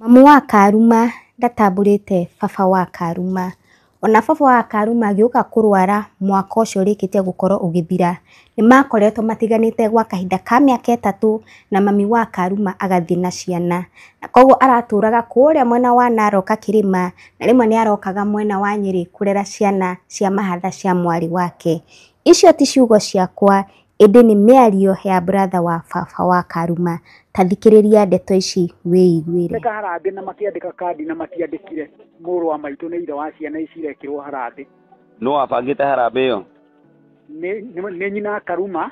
Mamu wa Karuma ndatambũrĩte baba wa Karuma. Ona baba wa Karuma agĩũka kũrwara mwaka ũcio ũrĩkĩtie gũkorwo ũgĩthira. Nĩmakoretwo matiganĩte gwa kahinda ka mĩaka 3 na mami wa Karuma agathiĩ na ciana. Na koguo aratũraga kũrĩa mwena wa Narok Kĩrĩma, na rĩmwe nĩarokaga mwena wa Nyĩrĩ kũrera ciana cia mahatha cia mwarĩ wake. Icio ti ciugo ciakwa, ĩndĩ nĩ mĩario ya brother wa baba wa Karuma. Ta thikĩrĩria ndeto ici wĩiguĩre. Harambĩ na makĩandĩka kandi na matiandĩkire mũrũ wa maitũ nĩ ithe wa ciana ici irekĩrwo harambĩ. No abangĩte harambĩ ĩyo? Nĩ nyina Karuma.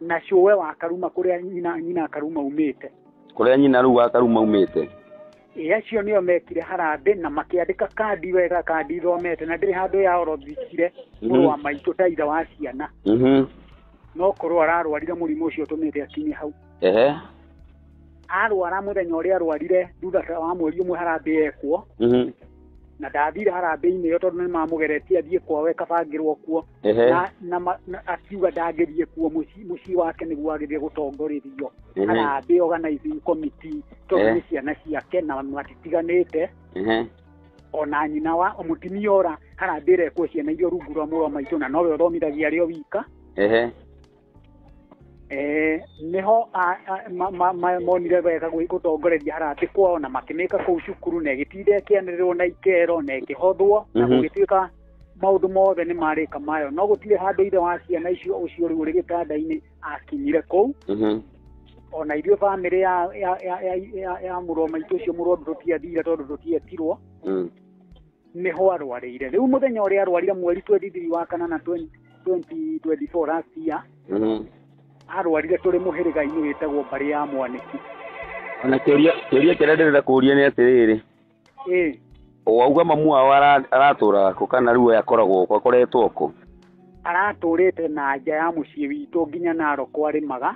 Na cũwe wa Karuma kũrĩa nyina Karuma umĩte. Kũrĩa nyina rĩu wa Karuma umĩte? Acio nĩo mekire harambĩ na makĩandĩka kandi wega, kandi thomete, na ndĩrĩ handũ ya orothikire mũrũ wa maitũ ta ithe wa ciana. No korwo ararwarire mũrimũ ũcio tũmĩte akinye hau. Arwara mũthenya ũrĩa arwarire thutha wa mweri ũmwe harambĩ ekwo. Na ndathire harambĩ-inĩ ĩyo tondũ nĩmamũgeretie athiĩ kwawe kabangĩrwo kuo. Na akiuga ndangĩthiĩ kuo mũciĩ wake nĩguo agĩthiĩ gũtongorĩrio harambĩ organizing committee tondũ nĩ ciana ciake na matitiganĩte. Ona nyina wa mũtumia ũra harambĩ ĩrekwo ciana iria rungu rwa mũrũ wa maitũ na nowe ũthomithagia arĩ o wika. Niho monire wega gũtongoreria harambĩ kwao na makĩmĩka kũu cukuru na ĩgĩtinda ĩkĩanĩrĩrwo na ikero na ĩkĩhothwo na gũgĩtuĩka maũndũ mothe nĩ marĩka mayo, no gũtirĩ handũ ithe wa ciana icio ũcio rĩu ũrĩ gĩtanda-inĩ akinyire kũu. Ona ithuĩ bamĩrĩ ya mũrũ wa maitũ ũcio mũrũ tũtiathire tondũ tũtietirwo. Nĩho arwarĩire. Rĩu mũthenya ũrĩa arwarire mweri 23 wa kanana 2024 last year, arwarire tũrĩ mũhĩrĩga-inĩ wĩtagwo Mbarĩ ya Mwanĩki. Ona kĩũria kĩrĩa ndĩrenda kũria nĩ atĩrĩrĩ, wauga mamu wao aratũraga kũ kana rĩu akoragwo kũ, akoretwo kũ? Aratũrĩte na nja ya mũciĩ witũ nginya Narok arĩmaga.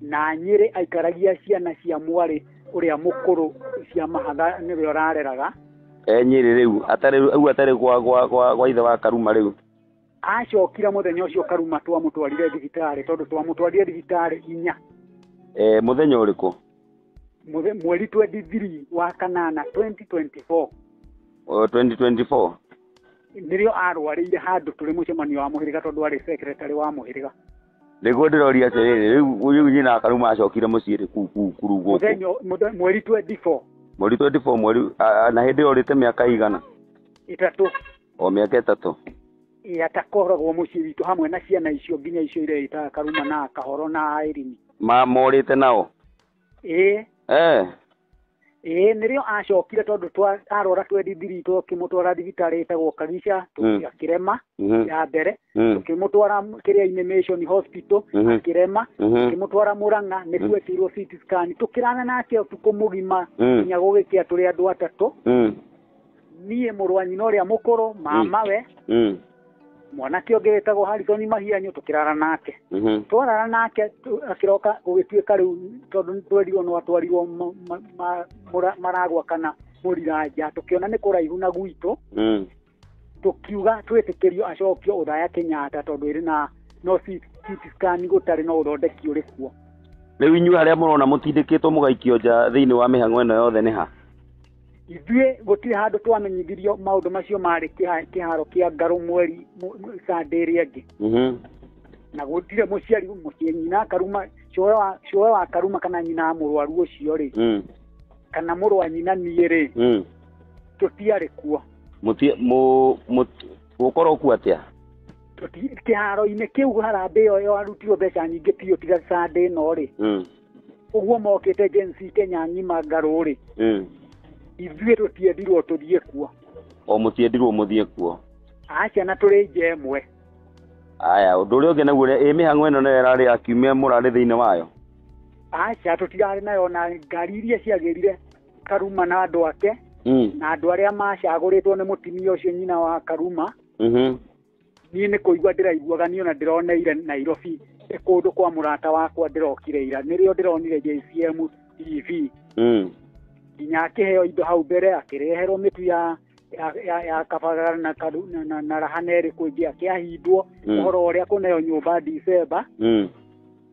Na Nyĩrĩ aikaragia ciana cia mwarĩ ũrĩa mũkũrũ cia mahatha nĩwe arareraga. Nyĩrĩ rĩu atarĩ gwa ithe wa Karuma rĩu? Acokire mũthenya ũcio Karuma twamũtwarire thibitarĩ tondũ twamũtwarire thibitarĩ 4. Mũthenya ũrĩkũ? Mweri 23 wa kanana 2024. 2024? Nĩrĩo arwarĩire handũ tũrĩ mũcemanio wa mũhĩrĩga tondũ arĩ secretary wa mũhĩrĩga. Nĩguo ndĩroria atĩrĩrĩ, rĩu nyina Karuma acokire mũciĩ rĩ kuru gũkũ? Mweri 24. Mweri 24 mweri, na hĩndĩ ĩyo ũrĩte mĩaka igana? 3. O mĩaka 3? Atakoragwo mũciĩ witũ hamwe na ciana icio nginya icio ireĩtaga Karuma na Kahoro na Airini. Morĩte nao? Nĩrĩo acokire tondũ arwara 23 tũkĩmũtwara thibitarĩ ĩtagwo Kagisha akĩrema ya mbere, tũkĩmũtwara kĩrĩa-inĩ Mission Hospital akĩrema, tũkĩmũtwara Mũrang'a nĩkuo ekĩirwo CT scan, tũkĩrana nake ũtukũ mũgima nginya gũgĩkĩa tũrĩ andũ 3. Niĩ mũrũ wa nyina ũrĩa mũkũrũ, mamawe, mwanake ũngĩ wĩtagwo Harrison Mahianyo tũkĩrara nake. Twarara nake akĩroka gũgĩtuĩka rĩu tondũ twerirwo no atwarirwo Maragwa kana Mũriranja, tũkĩona nĩ kũraihu na gwitũ. Tũkiuga twĩtĩkĩrio acokio Othaya Kenyatta tondũ ĩrĩ na no CT scan gũtarĩ no ũthondeki ũrĩ kuo. Rĩu inyuĩ harĩa mũrona mũtindĩkĩtwo mũgaikio nja thĩinĩ wa mĩhang'o ĩno yothe nĩ ha? Ithuĩ gũtirĩ handũ twamenyithirio maũndũ macio marĩ kĩharo kĩa Ngarũ mweri Sunday ĩrĩa ĩngĩ. Na gũtirĩ mũciĩ nyina Karuma, cũwe wa Karuma kana nyina mũrwaru ũcio rĩ, kana mũrũ wa nyina niĩ rĩ, tũtiarĩ kuo. Gũkorwo kuo atĩa? Kĩharo-inĩ kĩu harambĩ ĩyo arutirwo mbeca nyingĩ biũ tiga Sunday ĩno rĩ. Ũguo mokĩte agency Kenya ng'ima Ngarũ rĩ. Ithuĩ tũtiendirwo tũthiĩ kuo. O mũtiendirwo mũthiĩ kuo? Aca na tũrĩ nja ĩmwe. Aya, ũndũ ũrĩa ũngĩ naguo mĩhang'o ĩno nayo ĩrarĩ akiumia mũrarĩ thĩinĩ wayo? Aca tũtirarĩ nayo, na ngari iria ciagĩrire Karuma na andũ ake na andũ arĩa macagũrĩtwo nĩ mũtumia ũcio nyina wa Karuma. Niĩ nĩ kũigua ndĩraiguaga niĩ ona ndĩroneire Nairobi kũndũ kwa mũrata wakwa ndĩrokire ira, nĩrĩo ndĩronire JCM TV. Nginya akĩheo indo hau mbere, akĩreherwo mĩtu ya kabagara na rahana ĩrĩkũ ĩngĩ akĩahindwo ũhoro ũrĩa kũneo nyũmba December.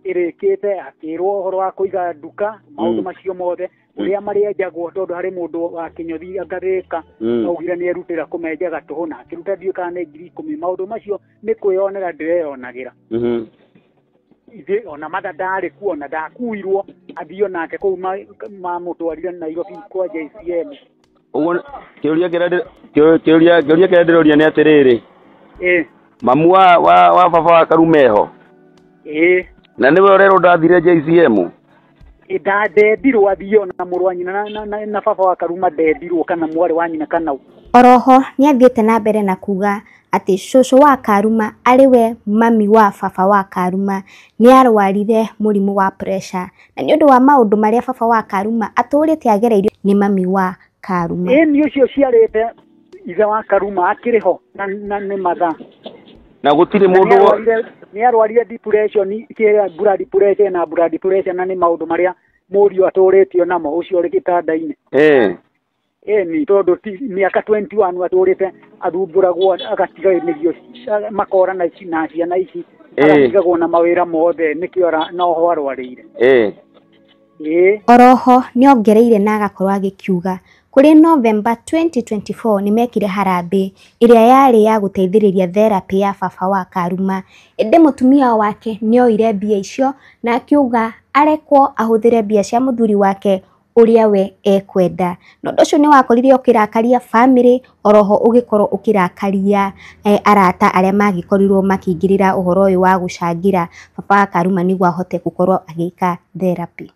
Ĩrĩkĩte akĩrwo ũhoro wa kũiga nduka, maũndũ macio mothe uria marienjagwo tondu hari mundu wa kinyothi angarika augire ni erutira kumenja gatuhu na akiruta ndio kana 10,000 maundu macio ni kwiyonera ndireyonagira ithe ona madadari kuona ndakuirwo athio nake kuu mamutwarire Nairobi kwa JCM uguo kiuria kirenderoria ni atiriri mamu wa baba wa Karumeho na niwe urero ndathire JCM ndendirwo athio na mũrũ wa nyina na baba wa Karuma ndendirwo kana mwarĩ wa nyina kana oroho ni athiĩte na mbere na kuga ati cũcũ wa Karuma ariwe mami wa baba wa Karuma ni arwarire mũrimũ wa pressure na nĩ ũndũ wa maũndũ marĩa baba wa Karuma atũrĩte agereirio ni mami wa Karuma ni ũcio ciarĩte ithe wa Karuma akĩrĩho na nĩ matha na gũtirĩ mũndũ ni arwarire depression blood pressure na blood pressure na nĩ maũndũ marĩa mũriũ atũrĩtio namo ũcio ũrĩ gĩtanda-inĩ ni tondu miaka 21 atũrĩte athumburagwo agatiganĩrio makora na ciana ici agatigagwo na mawĩra mothe nĩkĩo noho arwarĩire oroho nĩongereire na agakorwo agĩkiuga kuri November 2024 nimekire harambĩ iria yari ya guteithĩrĩria therapy ya baba wa Karuma ende mutumia wake nĩoire mbia icio na akiuga arekwo ahũthĩre mbia cia mũthuri wake uria we ekwenda no ũcio nĩ wakorire ukirakaria family oroho ugikorwo ukirakaria arata arĩa magikorirwo makingirira uhoro uyu wa gucangira baba wa Karuma nĩguo ahote gukorwo agĩka therapy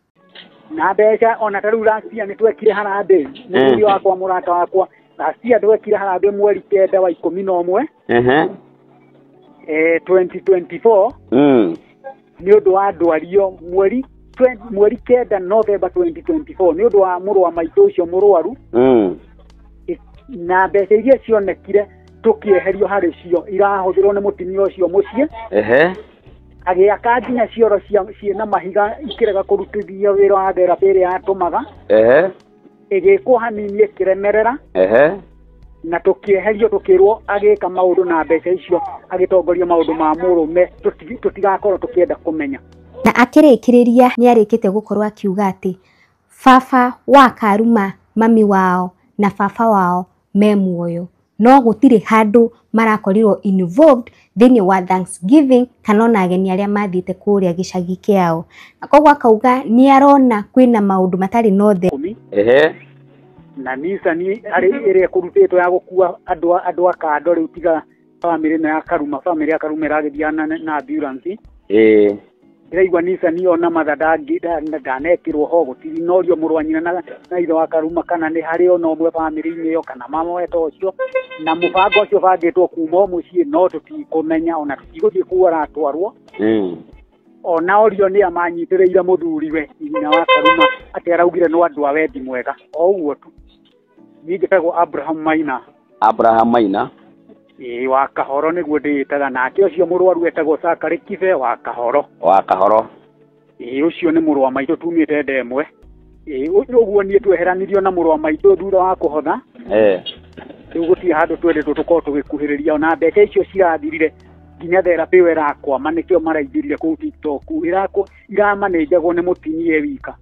na mbeca ona tarĩu Russia nĩ twekire harambĩ mũthuri wakwa mũrata wakwa Russia twekire harambĩ mweri 9 wa 11 2024 nĩ ũndũ wa ndwario mweri 9 November 2024 nĩ ũndũ wa mũrũ wa maitũ ũcio mũrwaru na mbeca iria cionekire tukieherio harĩ cio irahũthĩrwo nĩ mũtumia ũcio mũciĩ agĩaka nginya cioro ciĩna mahiga ikĩrega kũrutithia wĩra wa therapy ĩrĩa yatũmaga ĩgĩkwo hanini ĩkĩremerera na tukieherio tukirwo agĩka maũndũ na mbeca icio agĩtongoria maũndũ ma mũrũme tutigakorwo tukienda kũmenya na akĩrĩkĩrĩria nĩ arĩkĩte gũkorwo akiuga atĩ baba wa Karuma mami wao na baba wao me muoyo no gũtirĩ handũ marakorirwo involved thĩinĩ wa Thanksgiving kana ona ageni arĩa mathiĩte kũrĩa gĩcagi kĩao na koguo akauga nĩ arona kwĩna maũndũ matarĩ nothe na Nissan ĩrĩa kũrutĩtwo ya gũkua andũ a kando rĩu tiga family na ya Karuma family ya Karuma ĩragĩthiana na ambulance iraigua Nissan ona matha ndanekirwo ho gũtiri norio mũrũ wa nyina na ithe wa Karuma kana nĩ harĩ ona ũmwe family-inĩ ĩyo kana mama weta ũcio na mũbango ũcio bangĩtwo kuma mũciĩ no tũtikũmenya ona tũtigũthiĩ kuo aratwarwo ona orio nĩ amanyitĩrĩire mũthuriwe nyina wa Karuma atĩ araugire no andũ a wendi mwega o ũguo tu nĩngetagwo Abraham Maina wa Kahoro nĩguo ndĩĩtaga nake ũcio mũrwaru etagwo Sakari Kibe wa Kahoro ũcio nĩ mũrũ wa maitũ tumĩte Ndemwe ũguo niĩ tweheranirio na mũrũ wa maitũ thutha wa kũhotha rĩu gũtirĩ handũ twendetwo tũkorwo tũgĩkuhĩrĩria ona mbeca icio cirathirire nginya therapy ĩyo ĩrakwama nĩkĩo maraingĩrire kũu TikTok iramanĩnjagwo nĩ mũtumia wika